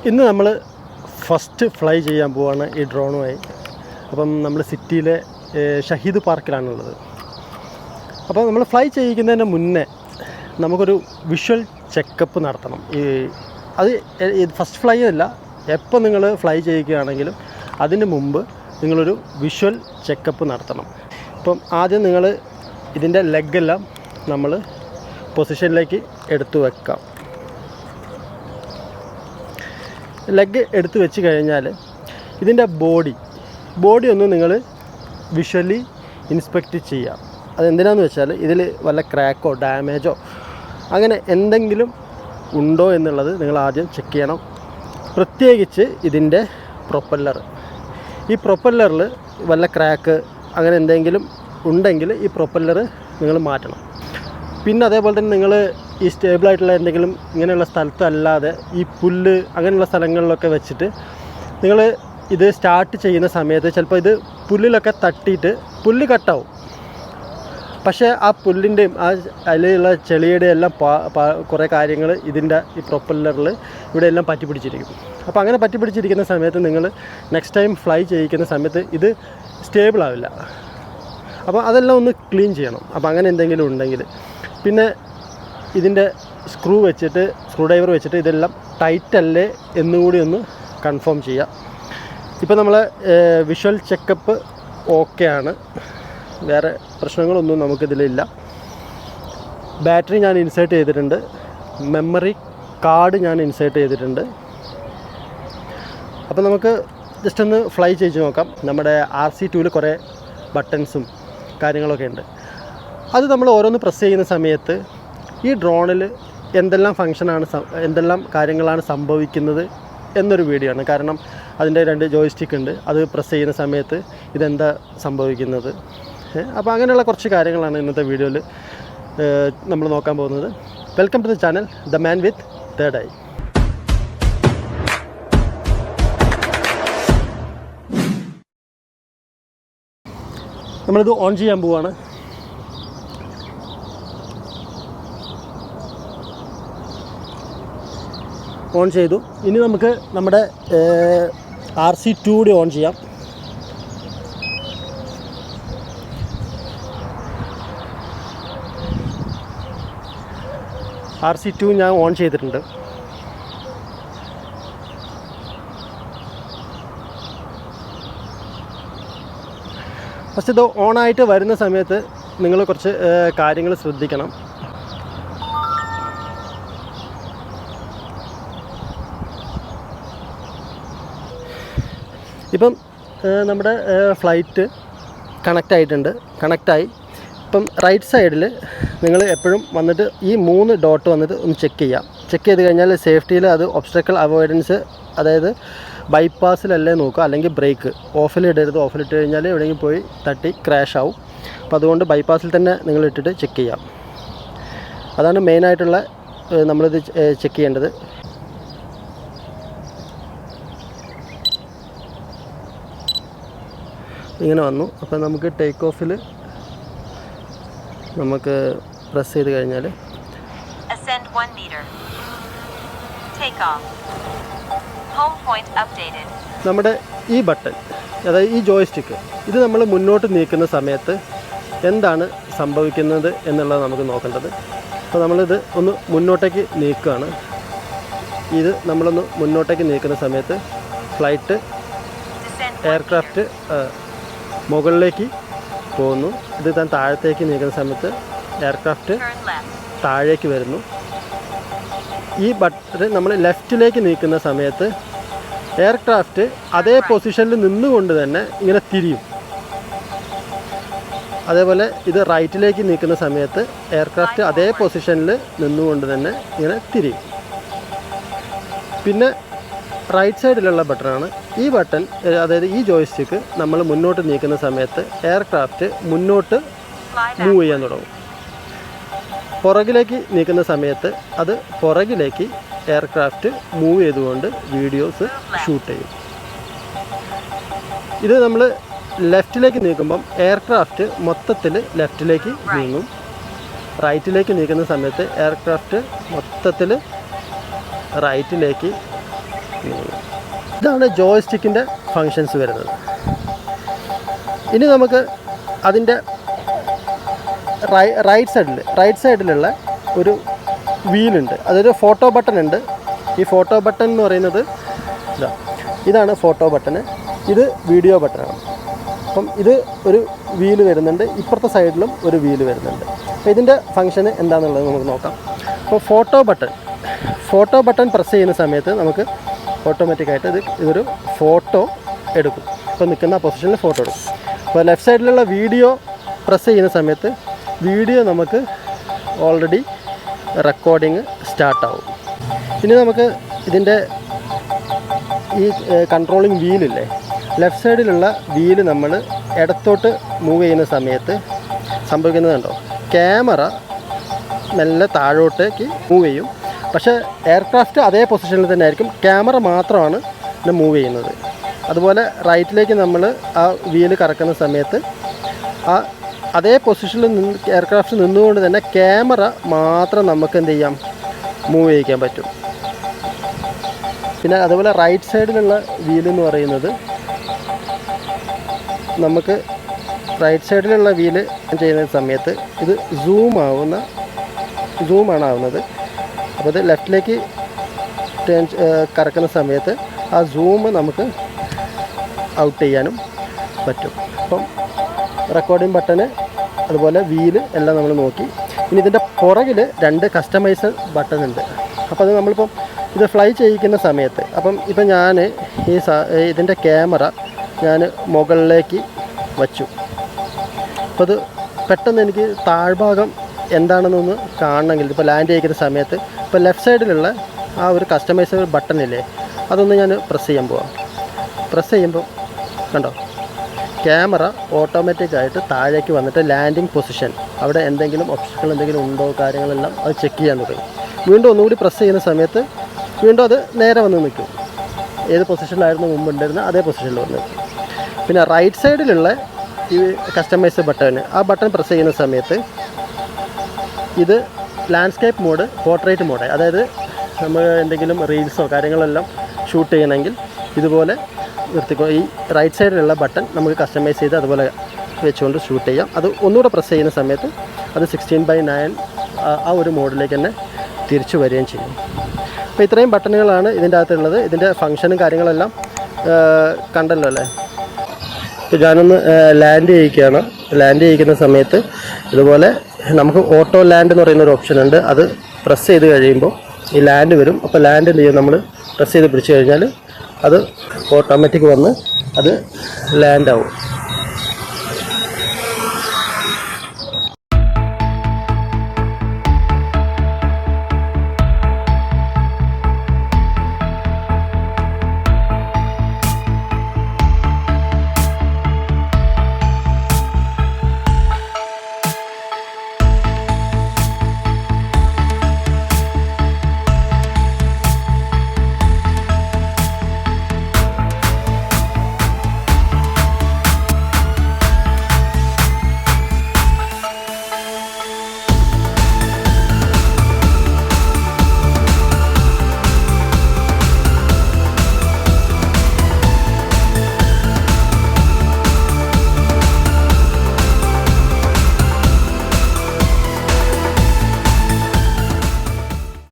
ഇന്ന് നമ്മൾ first fly ചെയ്യാൻ പോവാണ് ഈ ഡ്രോണുമായി. അപ്പം നമ്മൾ സിറ്റിയിലെ ഷഹീദ് പാർക്കിലാണുള്ളത്. അപ്പോൾ നമ്മൾ ഫ്ലൈ ചെയ്യിക്കുന്നതിന് മുന്നേ നമുക്കൊരു വിഷ്വൽ ചെക്കപ്പ് നടത്തണം. അത് ഫസ്റ്റ് ഫ്ലൈ അല്ല, എപ്പോൾ നിങ്ങൾ ഫ്ലൈ ചെയ്യിക്കുകയാണെങ്കിലും അതിന് മുമ്പ് നിങ്ങളൊരു വിഷ്വൽ ചെക്കപ്പ് നടത്തണം. ഇപ്പം ആദ്യം നിങ്ങൾ ഇതിൻ്റെ ലെഗെല്ലാം നമ്മൾ പൊസിഷനിലേക്ക് എടുത്തു വെക്കാം. ലെഗ് എടുത്ത് വെച്ച് കഴിഞ്ഞാൽ ഇതിൻ്റെ ബോഡി ഒന്ന് നിങ്ങൾ വിഷ്വലി ഇൻസ്പെക്റ്റ് ചെയ്യാം. അതെന്തിനാണെന്ന് വെച്ചാൽ ഇതിൽ വല്ല ക്രാക്കോ ഡാമേജോ അങ്ങനെ എന്തെങ്കിലും ഉണ്ടോ എന്നുള്ളത് നിങ്ങൾ ആദ്യം ചെക്ക് ചെയ്യണം. പ്രത്യേകിച്ച് ഇതിൻ്റെ ഈ പ്രൊപ്പല്ലറിൽ വല്ല ക്രാക്ക് അങ്ങനെ എന്തെങ്കിലും ഉണ്ടെങ്കിൽ ഈ പ്രൊപ്പല്ലർ നിങ്ങൾ മാറ്റണം. പിന്നെ അതേപോലെ തന്നെ നിങ്ങൾ ഈ സ്റ്റേബിളായിട്ടുള്ള എന്തെങ്കിലും ഇങ്ങനെയുള്ള സ്ഥലത്തല്ലാതെ ഈ പുല്ല് അങ്ങനെയുള്ള സ്ഥലങ്ങളിലൊക്കെ വെച്ചിട്ട് നിങ്ങൾ ഇത് സ്റ്റാർട്ട് ചെയ്യുന്ന സമയത്ത് ചിലപ്പോൾ ഇത് പുല്ലിലൊക്കെ തട്ടിയിട്ട് പുല്ല് കട്ടാവും. പക്ഷേ ആ പുല്ലിൻ്റെയും ആ അതിലുള്ള ചെളിയുടെ എല്ലാം കുറേ കാര്യങ്ങൾ ഇതിൻ്റെ ഈ പ്രൊപ്പല്ലറിൽ ഇവിടെ എല്ലാം പറ്റി പിടിച്ചിരിക്കും. അപ്പോൾ അങ്ങനെ പറ്റി പിടിച്ചിരിക്കുന്ന സമയത്ത് നിങ്ങൾ നെക്സ്റ്റ് ടൈം ഫ്ലൈ ചെയ്യിക്കുന്ന സമയത്ത് ഇത് സ്റ്റേബിൾ ആവില്ല. അപ്പോൾ അതെല്ലാം ഒന്ന് ക്ലീൻ ചെയ്യണം. അപ്പോൾ അങ്ങനെ എന്തെങ്കിലും ഉണ്ടെങ്കിൽ പിന്നെ ഇതിൻ്റെ സ്ക്രൂ ഡ്രൈവർ വെച്ചിട്ട് ഇതെല്ലാം ടൈറ്റല്ലേ എന്നുകൂടി ഒന്ന് കൺഫേം ചെയ്യാം. ഇപ്പോൾ നമ്മൾ വിഷ്വൽ ചെക്കപ്പ് ഓക്കെയാണ്, വേറെ പ്രശ്നങ്ങളൊന്നും നമുക്കിതിലില്ല. ബാറ്ററി ഞാൻ ഇൻസേർട്ട് ചെയ്തിട്ടുണ്ട്, മെമ്മറി കാർഡ് ഞാൻ ഇൻസേർട്ട് ചെയ്തിട്ടുണ്ട്. അപ്പോൾ നമുക്ക് ജസ്റ്റ് ഒന്ന് ഫ്ലൈ ചെയ്ത് നോക്കാം. നമ്മുടെ RC2 കുറേ ബട്ടൺസും കാര്യങ്ങളൊക്കെ ഉണ്ട്. അത് നമ്മൾ ഓരോന്ന് പ്രസ് ചെയ്യുന്ന സമയത്ത് ഈ ഡ്രോണിൽ എന്തെല്ലാം കാര്യങ്ങളാണ് സംഭവിക്കുന്നത് എന്നൊരു വീഡിയോ ആണ്. കാരണം അതിൻ്റെ 2 ജോയ്സ്റ്റിക്ക് ഉണ്ട്. അത് പ്രസ് ചെയ്യുന്ന സമയത്ത് ഇതെന്താ സംഭവിക്കുന്നത്. അപ്പോൾ അങ്ങനെയുള്ള കുറച്ച് കാര്യങ്ങളാണ് ഇന്നത്തെ വീഡിയോയിൽ നമ്മൾ നോക്കാൻ പോകുന്നത്. Welcome to the channel the man with third eye. നമ്മളിത് ഓൺ ചെയ്യാൻ പോവുകയാണ്. ഓൺ ചെയ്തു. ഇനി നമുക്ക് നമ്മുടെ RC2 കൂടി ഓൺ ചെയ്യാം. RC2 ഞാൻ ഓൺ ചെയ്തിട്ടുണ്ട്. ഫസ്റ്റ് ഇത് ഓണായിട്ട് വരുന്ന സമയത്ത് നിങ്ങൾ കുറച്ച് കാര്യങ്ങൾ ശ്രദ്ധിക്കണം. ഇപ്പം നമ്മുടെ ഫ്ലൈറ്റ് കണക്റ്റായി. ഇപ്പം റൈറ്റ് സൈഡിൽ നിങ്ങൾ എപ്പോഴും വന്നിട്ട് ഈ 3 ഡോട്ട് വന്നിട്ട് ഒന്ന് ചെക്ക് ചെയ്ത് കഴിഞ്ഞാൽ സേഫ്റ്റിയിൽ അത് ഒബ്സ്റ്റക്കിൾ അവോയ്ഡൻസ്, അതായത് ബൈപ്പാസിലല്ലേ നോക്കുക, അല്ലെങ്കിൽ ബ്രേക്ക് ഓഫിലിടരുത്. ഓഫിലിട്ട് കഴിഞ്ഞാൽ എവിടെയെങ്കിലും പോയി തട്ടി ക്രാഷ് ആവും. അപ്പോൾ അതുകൊണ്ട് ബൈപ്പാസിൽ തന്നെ നിങ്ങൾ ഇട്ടിട്ട് ചെക്ക് ചെയ്യാം. അതാണ് മെയിനായിട്ടുള്ള നമ്മളിത് ചെക്ക് ചെയ്യേണ്ടത്. ഇങ്ങനെ വന്നു. അപ്പോൾ നമുക്ക് ടേക്ക് ഓഫിൽ നമുക്ക് പ്രസ് ചെയ്ത് കഴിഞ്ഞാൽ നമ്മുടെ ഈ ബട്ടൺ, അതായത് ഈ ജോയ്സ്റ്റിക്ക്, ഇത് നമ്മൾ മുന്നോട്ട് നീക്കുന്ന സമയത്ത് എന്താണ് സംഭവിക്കുന്നത് എന്നുള്ളത് നമുക്ക് നോക്കേണ്ടത്. അപ്പോൾ നമ്മളിത് ഒന്ന് മുന്നോട്ടേക്ക് നീക്കുകയാണ്. ഇത് നമ്മളൊന്ന് മുന്നോട്ടേക്ക് നീക്കുന്ന സമയത്ത് ഫ്ലൈറ്റ് എയർക്രാഫ്റ്റ് മുകളിലേക്ക് പോകുന്നു. ഇത് താൻ താഴത്തേക്ക് നീക്കുന്ന സമയത്ത് എയർക്രാഫ്റ്റ് താഴേക്ക് വരുന്നു. ഈ ബട്ടൺ നമ്മൾ ലെഫ്റ്റിലേക്ക് നീക്കുന്ന സമയത്ത് എയർക്രാഫ്റ്റ് അതേ പൊസിഷനിൽ നിന്നുകൊണ്ട് തന്നെ ഇങ്ങനെ തിരിയും. അതേപോലെ ഇത് റൈറ്റിലേക്ക് നീക്കുന്ന സമയത്ത് എയർക്രാഫ്റ്റ് അതേ പൊസിഷനിൽ നിന്നുകൊണ്ട് തന്നെ ഇങ്ങനെ തിരിയും. പിന്നെ റൈറ്റ് സൈഡിലുള്ള ബട്ടണാണ് ഈ ബട്ടൺ, അതായത് ഈ ജോയ്സ്റ്റിക്ക് നമ്മൾ മുന്നോട്ട് നീക്കുന്ന സമയത്ത് എയർക്രാഫ്റ്റ് മുന്നോട്ട് മൂവ് ചെയ്യാൻ തുടങ്ങും. പുറകിലേക്ക് നീക്കുന്ന സമയത്ത് അത് പുറകിലേക്ക് എയർക്രാഫ്റ്റ് മൂവ് ചെയ്തുകൊണ്ട് വീഡിയോസ് ഷൂട്ട് ചെയ്യും. ഇത് നമ്മൾ ലെഫ്റ്റിലേക്ക് നീക്കുമ്പം എയർക്രാഫ്റ്റ് മൊത്തത്തിൽ ലെഫ്റ്റിലേക്ക് നീങ്ങും. റൈറ്റിലേക്ക് നീക്കുന്ന സമയത്ത് എയർക്രാഫ്റ്റ് മൊത്തത്തിൽ റൈറ്റിലേക്ക് ഇതാണ് ജോയ്സ്റ്റിക്കിൻ്റെ ഫങ്ഷൻസ് വരുന്നത്. ഇനി നമുക്ക് അതിൻ്റെ റൈറ്റ് സൈഡിലുള്ള ഒരു വീലുണ്ട്, അതൊരു ഫോട്ടോ ബട്ടൺ ഉണ്ട്. ഈ ഫോട്ടോ ബട്ടൺ എന്ന് പറയുന്നത് ഇതാണ് ഫോട്ടോ ബട്ടണ്, ഇത് വീഡിയോ ബട്ടണാണ്. അപ്പം ഇത് ഒരു വീല് വരുന്നുണ്ട്, ഇപ്പുറത്തെ സൈഡിലും ഒരു വീല് വരുന്നുണ്ട്. അപ്പോൾ ഇതിൻ്റെ ഫങ്ഷന് എന്താണെന്നുള്ളത് നമുക്ക് നോക്കാം. അപ്പോൾ ഫോട്ടോ ബട്ടൺ പ്രസ് ചെയ്യുന്ന സമയത്ത് നമുക്ക് ഓട്ടോമാറ്റിക്കായിട്ട് ഇതൊരു ഫോട്ടോ എടുക്കും. ഇപ്പോൾ നിൽക്കുന്ന പൊസിഷനിൽ ഫോട്ടോ എടുക്കും. അപ്പോൾ ലെഫ്റ്റ് സൈഡിലുള്ള വീഡിയോ പ്രസ് ചെയ്യുന്ന സമയത്ത് വീഡിയോ നമുക്ക് ഓൾറെഡി റെക്കോർഡിങ് സ്റ്റാർട്ടാവും. ഇനി നമുക്ക് ഇതിൻ്റെ ഈ കൺട്രോളിങ് വീലില്ലേ, ലെഫ്റ്റ് സൈഡിലുള്ള വീല് നമ്മൾ ഇടത്തോട്ട് മൂവ് ചെയ്യുന്ന സമയത്ത് സംഭവിക്കുന്നത് കണ്ടോ, ക്യാമറ മെല്ലെ താഴോട്ടേക്ക് മൂവ് ചെയ്യും. പക്ഷേ എയർക്രാഫ്റ്റ് അതേ പൊസിഷനിൽ തന്നെ ആയിരിക്കും, ക്യാമറ മാത്രമാണ് ഇത് മൂവ് ചെയ്യുന്നത്. അതുപോലെ റൈറ്റിലേക്ക് നമ്മൾ ആ വീല് കറക്കുന്ന സമയത്ത് അതേ പൊസിഷനിൽ എയർക്രാഫ്റ്റ് നിന്നുകൊണ്ട് തന്നെ ക്യാമറ മാത്രം നമുക്ക് എന്ത് ചെയ്യാം, മൂവ് ചെയ്യിക്കാൻ പറ്റും. പിന്നെ അതുപോലെ റൈറ്റ് സൈഡിലുള്ള വീലെന്ന് പറയുന്നത് നമുക്ക് റൈറ്റ് സൈഡിലുള്ള വീല് ചെയ്യുന്ന സമയത്ത് ഇത് സൂമാണ് ആവുന്നത്. അപ്പോൾ ഇത് ലെഫ്റ്റിലേക്ക് കറക്കുന്ന സമയത്ത് ആ സൂം നമുക്ക് ഔട്ട് ചെയ്യാനും പറ്റും. അപ്പം റെക്കോർഡിംഗ് ബട്ടണ് അതുപോലെ വീല് എല്ലാം നമ്മൾ നോക്കി. ഇനി ഇതിൻ്റെ പുറകിൽ 2 കസ്റ്റമൈസ് ബട്ടൺ ഉണ്ട്. അപ്പോൾ അത് നമ്മളിപ്പം ഇത് ഫ്ലൈ ചെയ്യിക്കുന്ന സമയത്ത്, അപ്പം ഇപ്പം ഞാൻ ഇതിൻ്റെ ക്യാമറ ഞാൻ മുകളിലേക്ക് വച്ചു. അപ്പോൾ അത് പെട്ടെന്ന് എനിക്ക് താഴ്ഭാഗം എന്താണെന്നൊന്ന് കാണണമെങ്കിൽ ഇപ്പോൾ ലാൻഡ് ചെയ്യിക്കുന്ന സമയത്ത് ഇപ്പോൾ ലെഫ്റ്റ് സൈഡിലുള്ള ആ ഒരു കസ്റ്റമൈസ് ബട്ടണില്ലേ, അതൊന്ന് ഞാൻ പ്രസ് ചെയ്യാൻ പോവാം. പ്രസ് ചെയ്യുമ്പോൾ കണ്ടോ, ക്യാമറ ഓട്ടോമാറ്റിക്കായിട്ട് താഴേക്ക് വന്നിട്ട് ലാൻഡിങ് പൊസിഷൻ, അവിടെ എന്തെങ്കിലും ഒബ്സ്റ്റക്കിൾ എന്തെങ്കിലും ഉണ്ടോ കാര്യങ്ങളെല്ലാം അത് ചെക്ക് ചെയ്യാൻ തുടങ്ങി. വീണ്ടും ഒന്നുകൂടി പ്രസ് ചെയ്യുന്ന സമയത്ത് വീണ്ടും അത് നേരെ വന്ന് നിൽക്കും, ഏത് പൊസിഷനിലായിരുന്നു മുമ്പ് ഉണ്ടായിരുന്ന അതേ പൊസിഷനിൽ വന്ന് നിൽക്കും. പിന്നെ റൈറ്റ് സൈഡിലുള്ള ഈ കസ്റ്റമൈസ് ബട്ടൺ, ആ ബട്ടൺ പ്രസ് ചെയ്യുന്ന സമയത്ത് ഇത് ലാൻഡ്സ്കേപ്പ് മോഡ്, പോർട്രേറ്റ് മോഡ്, അതായത് നമ്മൾ എന്തെങ്കിലും റീൽസോ കാര്യങ്ങളെല്ലാം ഷൂട്ട് ചെയ്യണമെങ്കിൽ ഇതുപോലെ നിർത്തിക്കോ. ഈ റൈറ്റ് സൈഡിലുള്ള ബട്ടൺ നമുക്ക് കസ്റ്റമൈസ് ചെയ്ത് അതുപോലെ വെച്ചുകൊണ്ട് ഷൂട്ട് ചെയ്യാം. അത് ഒന്നുകൂടെ പ്രസ് ചെയ്യുന്ന സമയത്ത് അത് 16:9 ആ ഒരു മോഡിലേക്ക് തന്നെ തിരിച്ചു വരികയും ചെയ്യും. അപ്പോൾ ഇത്രയും ബട്ടണുകളാണ് ഇതിൻ്റെ അകത്തുള്ളത്. ഇതിൻ്റെ ഫങ്ഷനും കാര്യങ്ങളെല്ലാം കണ്ടല്ലോ അല്ലേ. ഇപ്പോൾ ഞാനൊന്ന് ലാൻഡ് ചെയ്യിക്കുകയാണ്. ലാൻഡ് ചെയ്യിക്കുന്ന സമയത്ത് ഇതുപോലെ നമുക്ക് ഓട്ടോ ലാൻഡ് എന്ന് പറയുന്ന ഒരു ഓപ്ഷൻ ഉണ്ട്. അത് പ്രസ് ചെയ്ത് കഴിയുമ്പോൾ ഈ ലാൻഡ് വരും. അപ്പോൾ ലാൻഡ് എന്ത് ചെയ്യും, നമ്മൾ പ്രസ് ചെയ്ത് പിടിച്ച് കഴിഞ്ഞാൽ അത് ഓട്ടോമാറ്റിക് വന്ന് അത് ലാൻഡാവും.